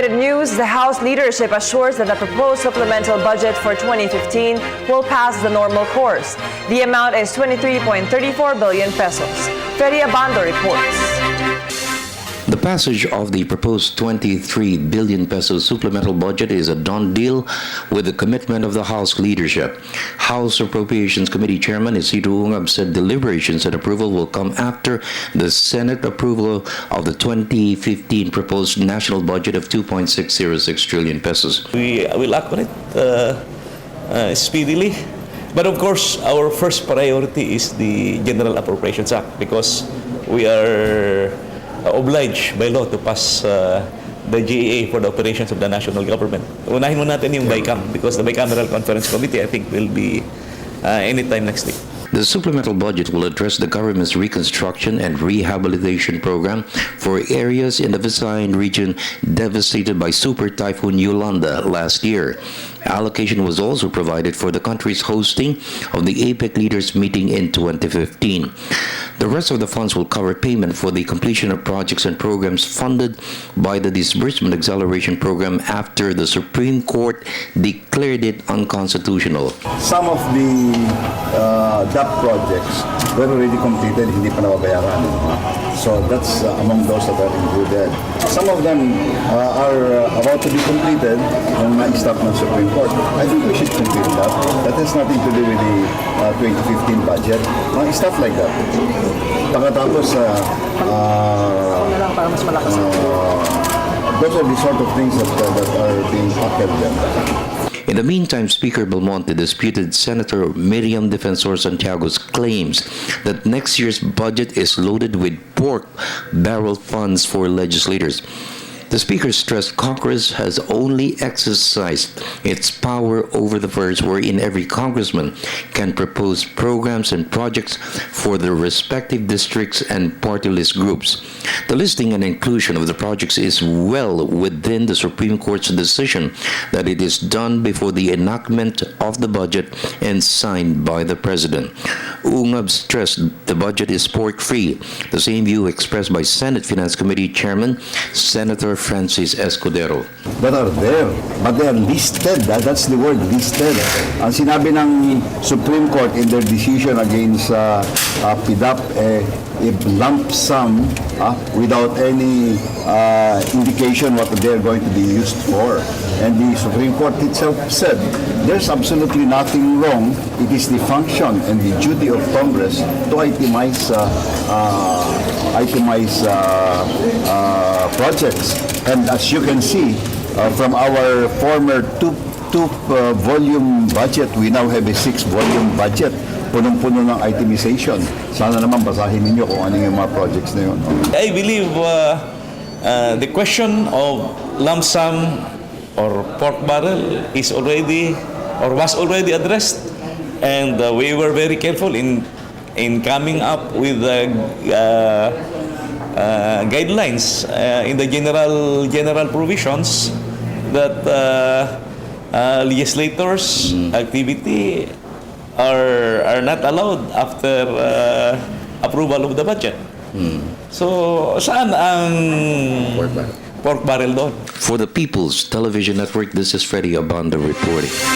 related news, the House leadership assures that the proposed supplemental budget for 2015 will pass the normal course. The amount is 23.34 billion pesos. Freddie Abando reports. The passage of the proposed 23 billion peso supplemental budget is a done deal with the commitment of the House leadership. House Appropriations Committee Chairman Isidro Ungab said deliberations and approval will come after the Senate approval of the 2015 proposed national budget of 2.606 trillion pesos. We will act on it speedily. But of course, our first priority is the General Appropriations Act because we are obliged by law to pass the GAA for the operations of the national government. Unahin mo natin yung BICAM because the Bicameral Conference Committee I think will be anytime next week. The supplemental budget will address the government's reconstruction and rehabilitation program for areas in the Visayan region devastated by Super Typhoon Yolanda last year. Allocation was also provided for the country's hosting of the APEC leaders meeting in 2015. The rest of the funds will cover payment for the completion of projects and programs funded by the Disbursement Acceleration Program after the Supreme Court declared it unconstitutional. Some of the DAP projects were already completed, hindi pa nababayaran. So that's among those that are included. Some of them are about to be completed and might start ng Supreme Court. I think we should complete that. That has nothing to do with the 2015 budget. Stuff like that. Pagkatapos, those are the sort of things that are being tackled there. In the meantime, Speaker Belmonte disputed Senator Miriam Defensor Santiago's claims that next year's budget is loaded with pork barrel funds for legislators. The Speaker stressed Congress has only exercised its power over the verse wherein every congressman can propose programs and projects for the respective districts and party list groups. The listing and inclusion of the projects is well within the Supreme Court's decision that it is done before the enactment of the budget and signed by the President. Ungab stressed the budget is pork-free, the same view expressed by Senate Finance Committee Chairman Senator Francis Escudero. That are there, but they are listed. That's the word, listed. Ang sinabi ng Supreme Court in their decision against PDAP, a lump sum without any indication what they're going to be used for. And the Supreme Court itself said there's absolutely nothing wrong. It is the function and the duty of Congress to itemize projects. And as you can see from our former two-volume budget, we now have a 6-volume budget. Punong-puno ng itemization. Sana naman basahin ninyo kung ano yung mga projects na yun. I believe the question of lump sum or pork barrel is already or was already addressed, and we were very careful in coming up with guidelines in the general provisions that legislators' activity are not allowed after approval of the budget. So, saan ang pork barrel doon? For the People's Television Network, this is Freddie Abando reporting.